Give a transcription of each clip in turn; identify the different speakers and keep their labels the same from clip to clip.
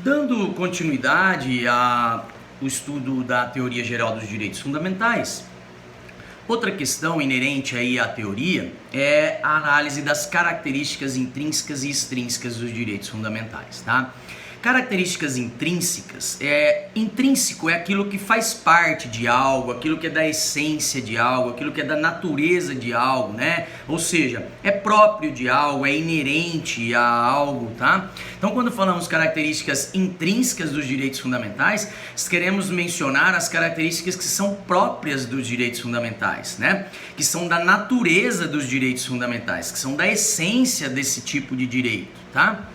Speaker 1: Dando continuidade ao estudo da teoria geral dos direitos fundamentais, outra questão inerente aí à teoria é a análise das características intrínsecas e extrínsecas dos direitos fundamentais, tá? Características intrínsecas, intrínseco é aquilo que faz parte de algo, aquilo que é da essência de algo, aquilo que é da natureza de algo, né? Ou seja, é próprio de algo, é inerente a algo, tá? Então, quando falamos características intrínsecas dos direitos fundamentais, queremos mencionar as características que são próprias dos direitos fundamentais, né? Que são da natureza dos direitos fundamentais, que são da essência desse tipo de direito, tá?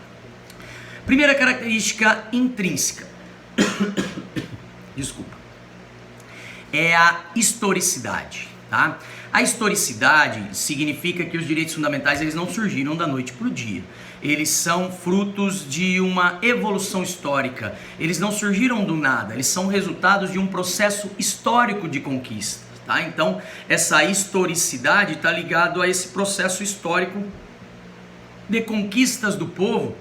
Speaker 1: Primeira característica intrínseca, desculpa, é a historicidade, tá? A historicidade significa que os direitos fundamentais eles não surgiram da noite para o dia. Eles são frutos de uma evolução histórica. Eles não surgiram do nada, eles são resultados de um processo histórico de conquista, tá? Então, essa historicidade está ligado a esse processo histórico de conquistas do povo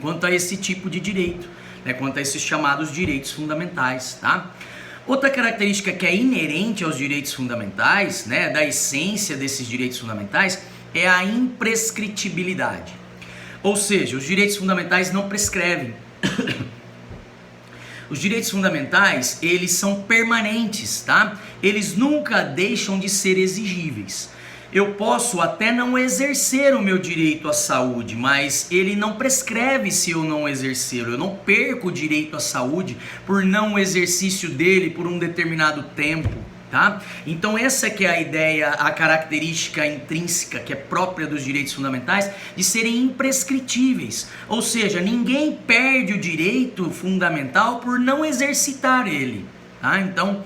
Speaker 1: quanto a esse tipo de direito, né, quanto a esses chamados direitos fundamentais, tá? Outra característica que é inerente aos direitos fundamentais, né, da essência desses direitos fundamentais, é a imprescritibilidade. Ou seja, os direitos fundamentais não prescrevem. Os direitos fundamentais, eles são permanentes, tá? Eles nunca deixam de ser exigíveis. Eu posso até não exercer o meu direito à saúde, mas ele não prescreve se eu não exercer. Eu não perco o direito à saúde por não exercício dele por um determinado tempo, tá? Então essa que é a ideia, a característica intrínseca que é própria dos direitos fundamentais de serem imprescritíveis. Ou seja, ninguém perde o direito fundamental por não exercitar ele. Ah, então,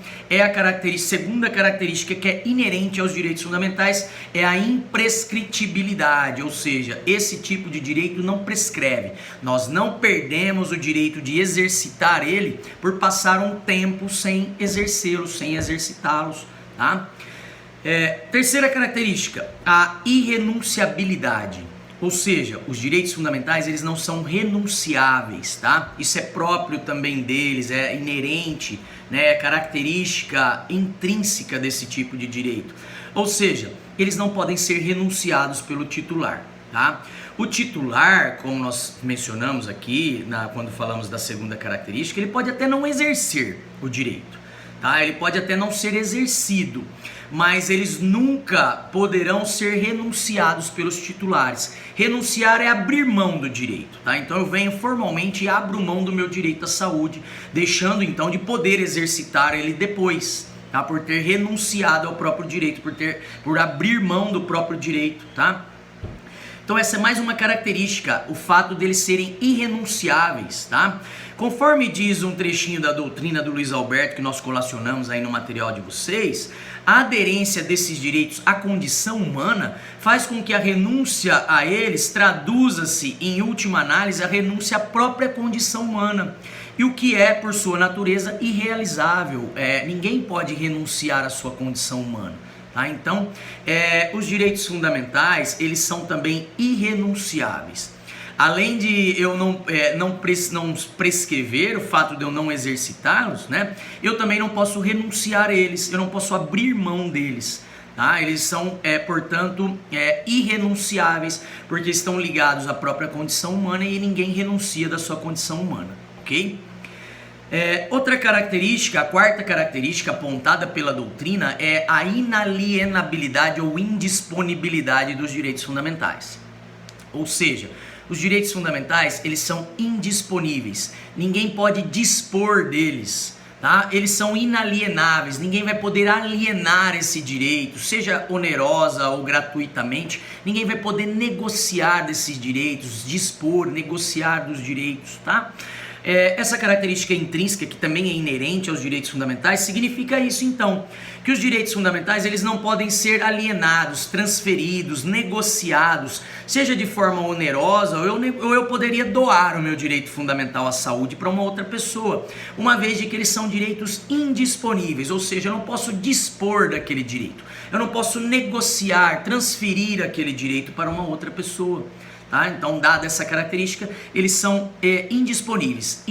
Speaker 1: segunda característica que é inerente aos direitos fundamentais é a imprescritibilidade, ou seja, esse tipo de direito não prescreve. Nós não perdemos o direito de exercitar ele por passar um tempo sem exercê-los, sem exercitá-los, tá? Terceira característica, a irrenunciabilidade. Ou seja, os direitos fundamentais eles não são renunciáveis, tá? Isso é próprio também deles, é inerente, né? É característica intrínseca desse tipo de direito. Ou seja, eles não podem ser renunciados pelo titular, tá? O titular, como nós mencionamos aqui, quando falamos da segunda característica, ele pode até não exercer o direito, tá? Ele pode até não ser exercido, mas eles nunca poderão ser renunciados pelos titulares. Renunciar é abrir mão do direito, tá? Então eu venho formalmente e abro mão do meu direito à saúde, deixando então de poder exercitar ele depois, tá? Por ter renunciado ao próprio direito, por abrir mão do próprio direito, tá? Então essa é mais uma característica, o fato deles serem irrenunciáveis, tá? Conforme diz um trechinho da doutrina do Luiz Alberto que nós colacionamos aí no material de vocês, a aderência desses direitos à condição humana faz com que a renúncia a eles traduza-se, em última análise, a renúncia à própria condição humana. E o que é, por sua natureza, irrealizável. Ninguém pode renunciar à sua condição humana. Tá? Então, os direitos fundamentais, eles são também irrenunciáveis. Além de eu não prescrever, o fato de eu não exercitá-los, né? Eu também não posso renunciar a eles, eu não posso abrir mão deles. Tá? Eles são, portanto, irrenunciáveis, porque estão ligados à própria condição humana e ninguém renuncia da sua condição humana, ok? Outra característica, a quarta característica apontada pela doutrina é a inalienabilidade ou indisponibilidade dos direitos fundamentais. Ou seja, os direitos fundamentais, eles são indisponíveis, ninguém pode dispor deles, tá? Eles são inalienáveis, ninguém vai poder alienar esse direito, seja onerosa ou gratuitamente, ninguém vai poder negociar desses direitos, dispor, negociar dos direitos, tá? Essa característica intrínseca, que também é inerente aos direitos fundamentais, significa isso então, que os direitos fundamentais eles não podem ser alienados, transferidos, negociados, seja de forma onerosa ou eu poderia doar o meu direito fundamental à saúde para uma outra pessoa, uma vez de que eles são direitos indisponíveis, ou seja, eu não posso dispor daquele direito, eu não posso negociar, transferir aquele direito para uma outra pessoa. tá? Então, dada essa característica, eles são indisponíveis,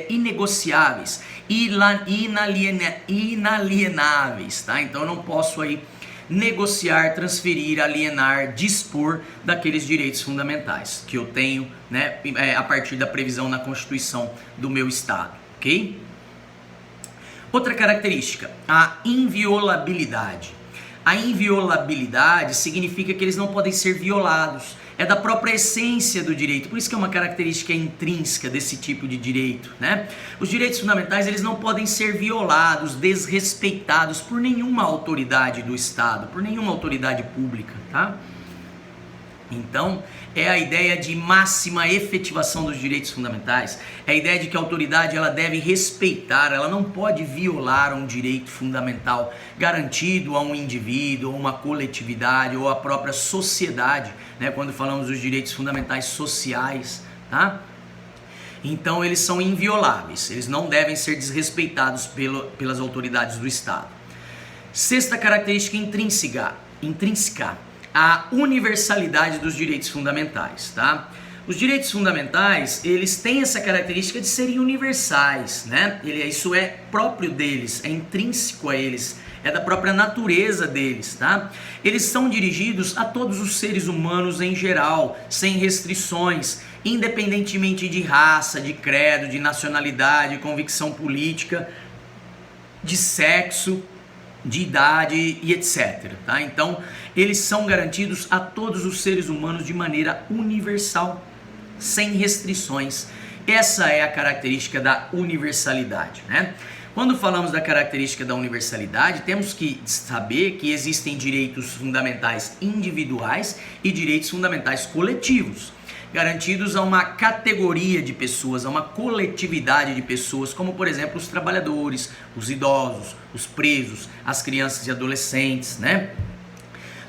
Speaker 1: inegociáveis, inalienáveis, tá? Então, eu não posso aí negociar, transferir, alienar, dispor daqueles direitos fundamentais que eu tenho, né, a partir da previsão na Constituição do meu Estado, ok? Outra característica, a inviolabilidade. A inviolabilidade significa que eles não podem ser violados. É da própria essência do direito, por isso que é uma característica intrínseca desse tipo de direito, né? Os direitos fundamentais, eles não podem ser violados, desrespeitados por nenhuma autoridade do Estado, por nenhuma autoridade pública, tá? Então, é a ideia de máxima efetivação dos direitos fundamentais, é a ideia de que a autoridade ela deve respeitar, ela não pode violar um direito fundamental garantido a um indivíduo, ou uma coletividade, ou a própria sociedade, né? Quando falamos dos direitos fundamentais sociais, tá? Então, eles são invioláveis, eles não devem ser desrespeitados pelas autoridades do Estado. Sexta característica intrínseca, a universalidade dos direitos fundamentais, tá? Os direitos fundamentais, eles têm essa característica de serem universais, né? Isso é próprio deles, é intrínseco a eles, é da própria natureza deles, tá? Eles são dirigidos a todos os seres humanos em geral, sem restrições, independentemente de raça, de credo, de nacionalidade, convicção política, de sexo, de idade e etc, tá? Então, eles são garantidos a todos os seres humanos de maneira universal, sem restrições. Essa é a característica da universalidade, né? Quando falamos da característica da universalidade, temos que saber que existem direitos fundamentais individuais e direitos fundamentais coletivos, garantidos a uma categoria de pessoas, a uma coletividade de pessoas, como por exemplo os trabalhadores, os idosos, os presos, as crianças e adolescentes, né?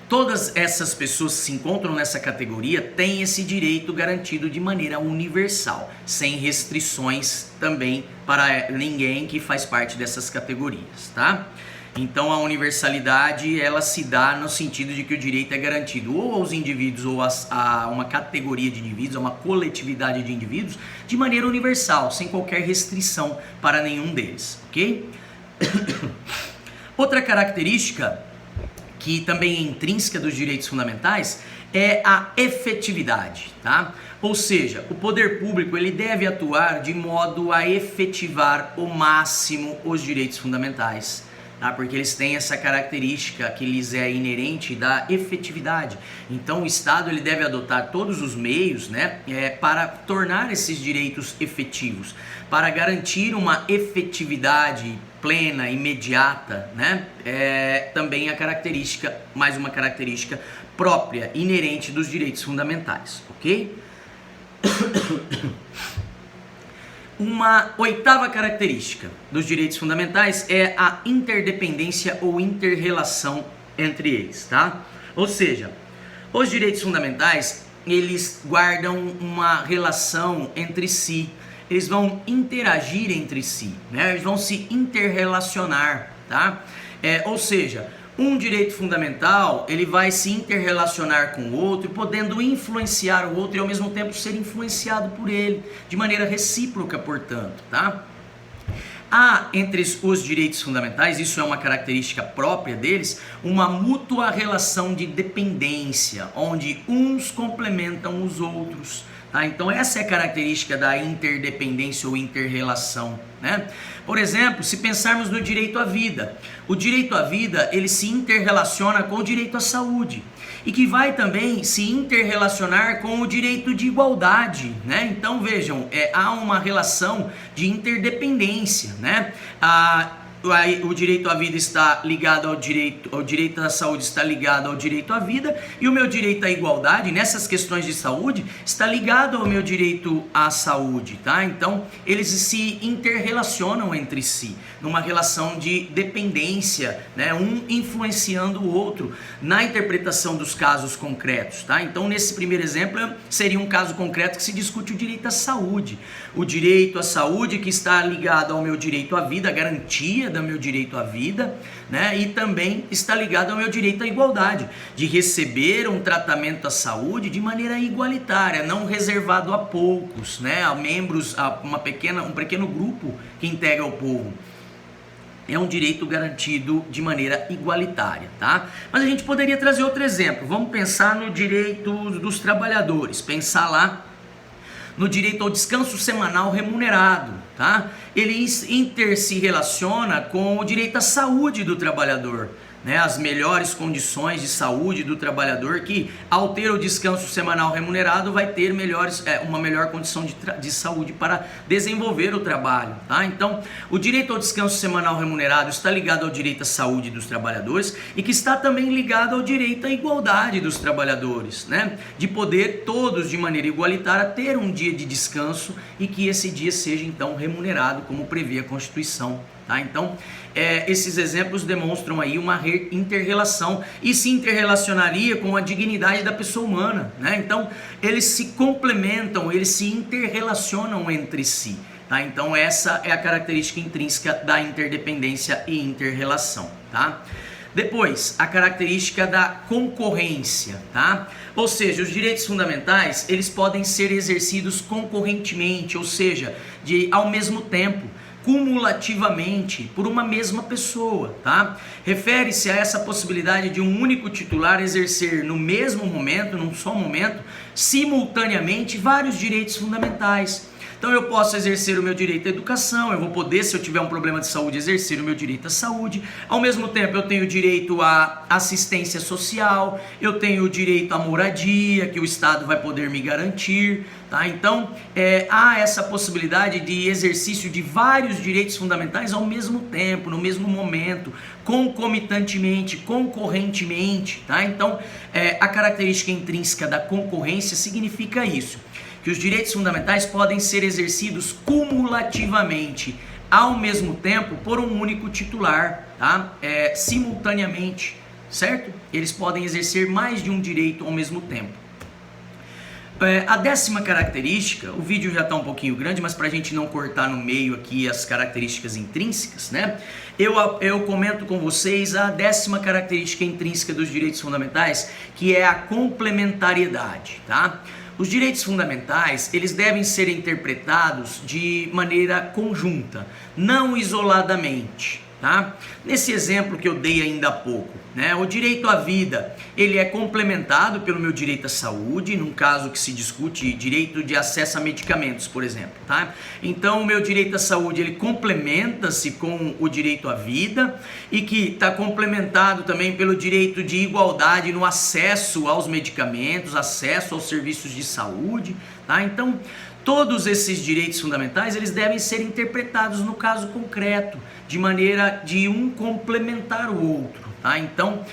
Speaker 1: Todas essas pessoas que se encontram nessa categoria têm esse direito garantido de maneira universal, sem restrições também para ninguém que faz parte dessas categorias, tá? Então a universalidade ela se dá no sentido de que o direito é garantido ou aos indivíduos ou a uma categoria de indivíduos, a uma coletividade de indivíduos, de maneira universal, sem qualquer restrição para nenhum deles, ok? Outra característica que também é intrínseca dos direitos fundamentais é a efetividade, tá? Ou seja, o poder público ele deve atuar de modo a efetivar ao máximo os direitos fundamentais, tá? Porque eles têm essa característica que lhes é inerente da efetividade. Então o Estado ele deve adotar todos os meios, né, para tornar esses direitos efetivos, para garantir uma efetividade plena, imediata, né? Também a característica, mais uma característica própria, inerente dos direitos fundamentais, ok? Uma oitava característica dos direitos fundamentais é a interdependência ou interrelação entre eles, tá? Ou seja, os direitos fundamentais, eles guardam uma relação entre si, eles vão interagir entre si, né? Eles vão se interrelacionar, tá? Ou seja, um direito fundamental, ele vai se interrelacionar com o outro, podendo influenciar o outro e ao mesmo tempo ser influenciado por ele, de maneira recíproca, portanto, tá? Há entre os direitos fundamentais, isso é uma característica própria deles, uma mútua relação de dependência, onde uns complementam os outros, tá? Então essa é a característica da interdependência ou interrelação, né? Por exemplo, se pensarmos no direito à vida, o direito à vida ele se interrelaciona com o direito à saúde e que vai também se interrelacionar com o direito de igualdade, né? Então vejam, há uma relação de interdependência, né? O direito à vida está ligado ao direito à saúde está ligado ao direito à vida, e o meu direito à igualdade nessas questões de saúde está ligado ao meu direito à saúde, tá? Então eles se interrelacionam entre si numa relação de dependência, né? Um influenciando o outro na interpretação dos casos concretos, tá? Então nesse primeiro exemplo seria um caso concreto que se discute o direito à saúde, o direito à saúde que está ligado ao meu direito à vida, a garantia garantia do meu direito à vida, né? E também está ligado ao meu direito à igualdade, de receber um tratamento à saúde de maneira igualitária, não reservado a poucos, né? A membros, a um pequeno grupo que integra o povo. É um direito garantido de maneira igualitária, tá? Mas a gente poderia trazer outro exemplo. Vamos pensar no direito dos trabalhadores, pensar lá no direito ao descanso semanal remunerado, tá? Ele se relaciona com o direito à saúde do trabalhador, né? As melhores condições de saúde do trabalhador, que ao ter o descanso semanal remunerado vai ter uma melhor condição de saúde para desenvolver o trabalho, tá? Então, o direito ao descanso semanal remunerado está ligado ao direito à saúde dos trabalhadores e que está também ligado ao direito à igualdade dos trabalhadores, né? De poder todos de maneira igualitária ter um dia de descanso e que esse dia seja então remunerado como prevê a Constituição. Tá? Então, esses exemplos demonstram aí uma inter-relação e se interrelacionaria com a dignidade da pessoa humana, né? Então, eles se complementam, eles se interrelacionam entre si, tá? Então, essa é a característica intrínseca da interdependência e interrelação, tá? Depois, a característica da concorrência, tá? Ou seja, os direitos fundamentais, eles podem ser exercidos concorrentemente, ou seja, ao mesmo tempo, cumulativamente por uma mesma pessoa, tá? Refere-se a essa possibilidade de um único titular exercer no mesmo momento, num só momento, simultaneamente vários direitos fundamentais. Então eu posso exercer o meu direito à educação, eu vou poder, se eu tiver um problema de saúde, exercer o meu direito à saúde. Ao mesmo tempo eu tenho direito à assistência social, eu tenho direito à moradia, que o Estado vai poder me garantir, tá? Então há essa possibilidade de exercício de vários direitos fundamentais ao mesmo tempo, no mesmo momento, concomitantemente, concorrentemente, tá? Então a característica intrínseca da concorrência significa isso, que os direitos fundamentais podem ser exercidos cumulativamente, ao mesmo tempo, por um único titular, tá? Simultaneamente, certo? Eles podem exercer mais de um direito ao mesmo tempo. A 10ª característica, o vídeo já está um pouquinho grande, mas para a gente não cortar no meio aqui as características intrínsecas, né? Eu comento com vocês a 10ª característica intrínseca dos direitos fundamentais, que é a complementariedade, tá? Os direitos fundamentais, eles devem ser interpretados de maneira conjunta, não isoladamente, tá? Nesse exemplo que eu dei ainda há pouco, né? O direito à vida, ele é complementado pelo meu direito à saúde, num caso que se discute direito de acesso a medicamentos, por exemplo, tá? Então, o meu direito à saúde, ele complementa-se com o direito à vida e que está complementado também pelo direito de igualdade no acesso aos medicamentos, acesso aos serviços de saúde, tá? Então, todos esses direitos fundamentais, eles devem ser interpretados no caso concreto, de maneira de um complementar o outro, tá? Então,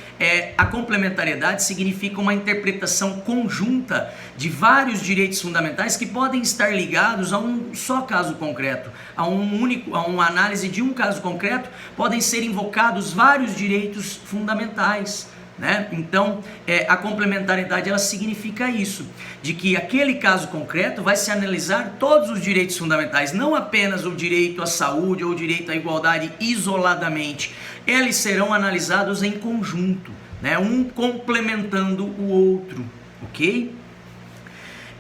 Speaker 1: a complementariedade significa uma interpretação conjunta de vários direitos fundamentais que podem estar ligados a um só caso concreto, a uma análise de um caso concreto, podem ser invocados vários direitos fundamentais, né? Então, a complementariedade, ela significa isso, de que aquele caso concreto vai se analisar todos os direitos fundamentais, não apenas o direito à saúde ou o direito à igualdade isoladamente. Eles serão analisados em conjunto, né? Um complementando o outro, ok?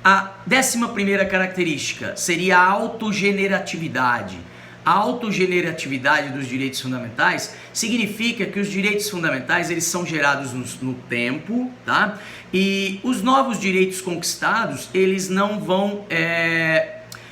Speaker 1: A 11ª característica seria a autogeneratividade. A autogeneratividade dos direitos fundamentais significa que os direitos fundamentais, eles são gerados no tempo, tá? E os novos direitos conquistados, eles não vão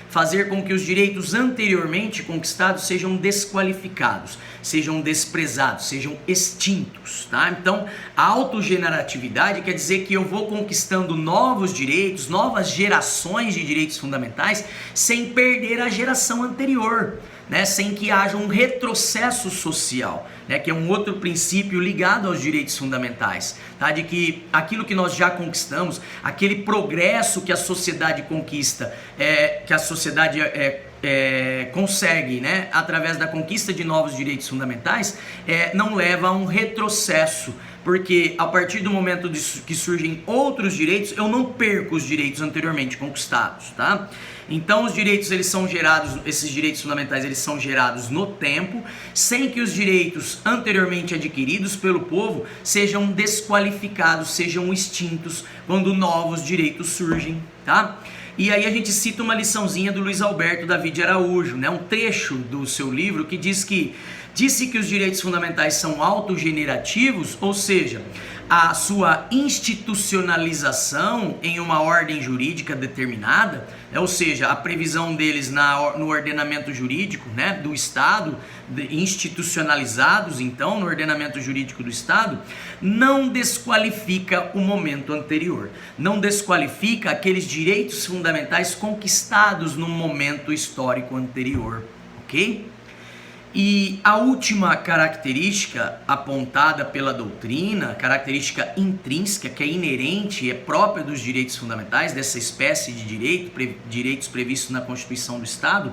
Speaker 1: fazer com que os direitos anteriormente conquistados sejam desqualificados, sejam desprezados, sejam extintos, tá? Então, a autogeneratividade quer dizer que eu vou conquistando novos direitos, novas gerações de direitos fundamentais, sem perder a geração anterior, né? Sem que haja um retrocesso social, né? Que é um outro princípio ligado aos direitos fundamentais, tá? De que aquilo que nós já conquistamos, aquele progresso que a sociedade conquista, que a sociedade consegue, né, através da conquista de novos direitos fundamentais, não leva a um retrocesso, Porque a partir do momento que surgem outros direitos, eu não perco os direitos anteriormente conquistados, tá? Então os direitos, eles são gerados, esses direitos fundamentais, eles são gerados no tempo, sem que os direitos anteriormente adquiridos pelo povo sejam desqualificados, sejam extintos quando novos direitos surgem, tá? E aí a gente cita uma liçãozinha do Luiz Alberto David de Araújo, né? Um trecho do seu livro que diz que disse que os direitos fundamentais são autogenerativos, ou seja, a sua institucionalização em uma ordem jurídica determinada, ou seja, a previsão deles no ordenamento jurídico, né, do Estado, institucionalizados então no ordenamento jurídico do Estado, não desqualifica o momento anterior, não desqualifica aqueles direitos fundamentais conquistados no momento histórico anterior, ok? E a última característica apontada pela doutrina, característica intrínseca, que é inerente, é própria dos direitos fundamentais, dessa espécie de direitos previstos na Constituição do Estado,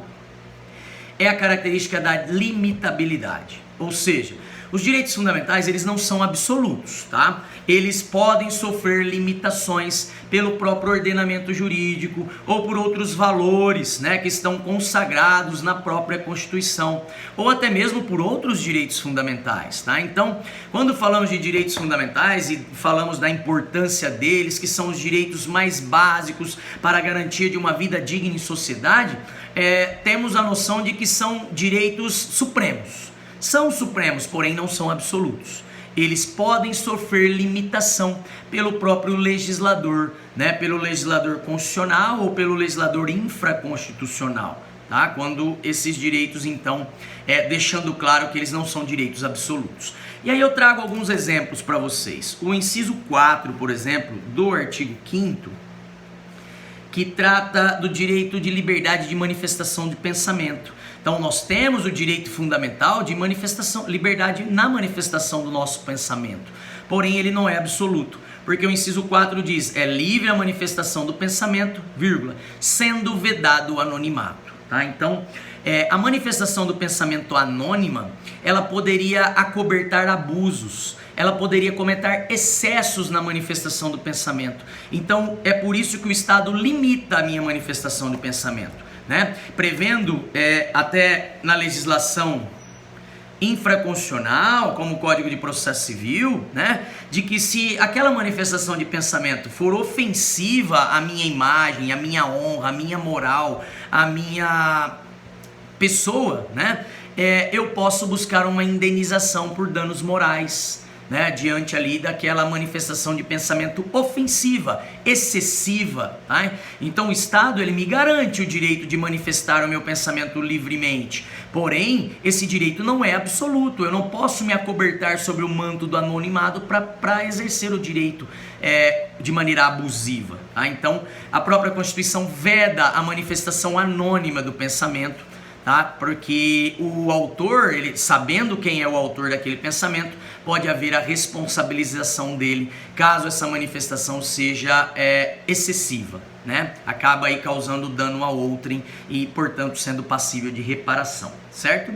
Speaker 1: é a característica da limitabilidade. Ou seja, os direitos fundamentais, eles não são absolutos, tá? Eles podem sofrer limitações pelo próprio ordenamento jurídico ou por outros valores, né, que estão consagrados na própria Constituição, ou até mesmo por outros direitos fundamentais, tá? Então, quando falamos de direitos fundamentais e falamos da importância deles, que são os direitos mais básicos para a garantia de uma vida digna em sociedade, temos a noção de que são direitos supremos. São supremos, porém não são absolutos. Eles podem sofrer limitação pelo próprio legislador, né? Pelo legislador constitucional ou pelo legislador infraconstitucional, tá? Quando esses direitos, então, deixando claro que eles não são direitos absolutos. E aí eu trago alguns exemplos para vocês. O inciso 4, por exemplo, do artigo 5º, que trata do direito de liberdade de manifestação de pensamento. Então nós temos o direito fundamental de manifestação, liberdade na manifestação do nosso pensamento. Porém ele não é absoluto, porque o inciso 4 diz: é livre a manifestação do pensamento, vírgula, sendo vedado o anonimato, tá? Então, a manifestação do pensamento anônima, ela poderia acobertar abusos, ela poderia cometer excessos na manifestação do pensamento. Então é por isso que o Estado limita a minha manifestação de pensamento, né? Prevendo até na legislação infraconstitucional, como o Código de Processo Civil, né, de que se aquela manifestação de pensamento for ofensiva à minha imagem, à minha honra, à minha moral, à minha pessoa, né, eu posso buscar uma indenização por danos morais, né, diante ali daquela manifestação de pensamento ofensiva, excessiva, tá? Então o Estado, ele me garante o direito de manifestar o meu pensamento livremente, porém esse direito não é absoluto. Eu não posso me acobertar sobre o manto do anonimato para exercer o direito de maneira abusiva, tá? Então a própria Constituição veda a manifestação anônima do pensamento, tá? Porque o autor, ele, sabendo quem é o autor daquele pensamento, pode haver a responsabilização dele caso essa manifestação seja excessiva, né? Acaba aí causando dano a outrem e, portanto, sendo passível de reparação, certo?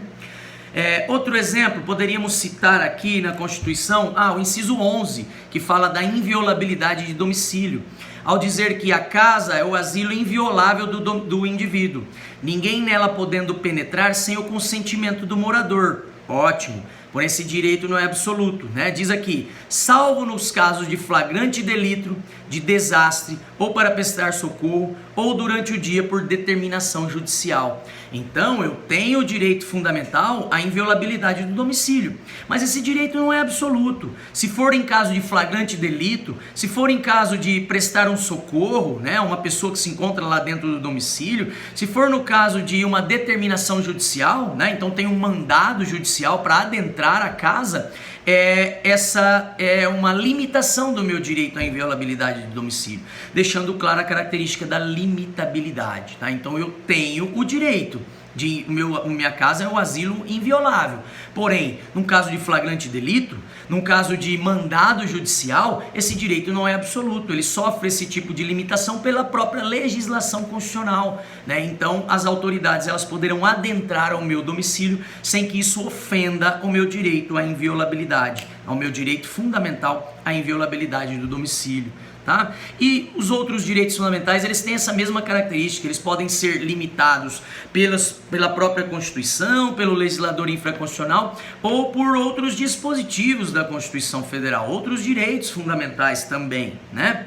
Speaker 1: Outro exemplo, poderíamos citar aqui na Constituição, o inciso 11, que fala da inviolabilidade de domicílio, ao dizer que a casa é o asilo inviolável do indivíduo, ninguém nela podendo penetrar sem o consentimento do morador. Ótimo, porém esse direito não é absoluto, né? Diz aqui: salvo nos casos de flagrante delito, de desastre, ou para prestar socorro, ou durante o dia por determinação judicial. Então eu tenho o direito fundamental à inviolabilidade do domicílio, mas esse direito não é absoluto. Se for em caso de flagrante delito, se for em caso de prestar um socorro, né, uma pessoa que se encontra lá dentro do domicílio, se for no caso de uma determinação judicial, né, então tem um mandado judicial para adentrar a casa, essa é uma limitação do meu direito à inviolabilidade do domicílio, deixando clara a característica da limitabilidade, tá? Então eu tenho o direito, Minha casa é um asilo inviolável. Porém, num caso de flagrante delito, num caso de mandado judicial, esse direito não é absoluto. Ele sofre esse tipo de limitação pela própria legislação constitucional, né? Então, as autoridades elas poderão adentrar ao meu domicílio sem que isso ofenda o meu direito à inviolabilidade, ao meu direito fundamental à inviolabilidade do domicílio. Tá? E os outros direitos fundamentais, eles têm essa mesma característica, eles podem ser limitados pela própria Constituição, pelo legislador infraconstitucional ou por outros dispositivos da Constituição Federal, outros direitos fundamentais também, né?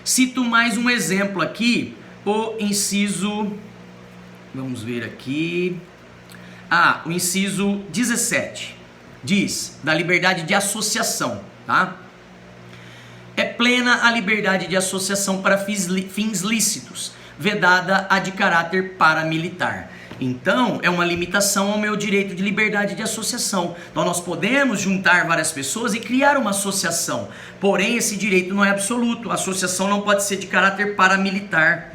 Speaker 1: Cito mais um exemplo aqui, o inciso, vamos ver aqui, o inciso 17, diz da liberdade de associação, tá? É plena a liberdade de associação para fins lícitos, vedada a de caráter paramilitar. Então, é uma limitação ao meu direito de liberdade de associação. Então, nós podemos juntar várias pessoas e criar uma associação. Porém, esse direito não é absoluto. A associação não pode ser de caráter paramilitar.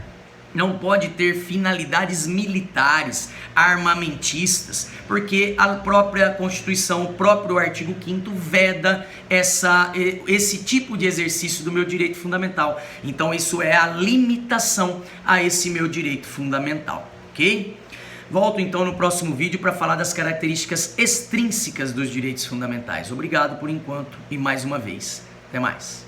Speaker 1: Não pode ter finalidades militares, armamentistas, porque a própria Constituição, o próprio artigo 5º veda esse tipo de exercício do meu direito fundamental. Então isso é a limitação a esse meu direito fundamental, ok? Volto então no próximo vídeo para falar das características extrínsecas dos direitos fundamentais. Obrigado por enquanto e mais uma vez. Até mais.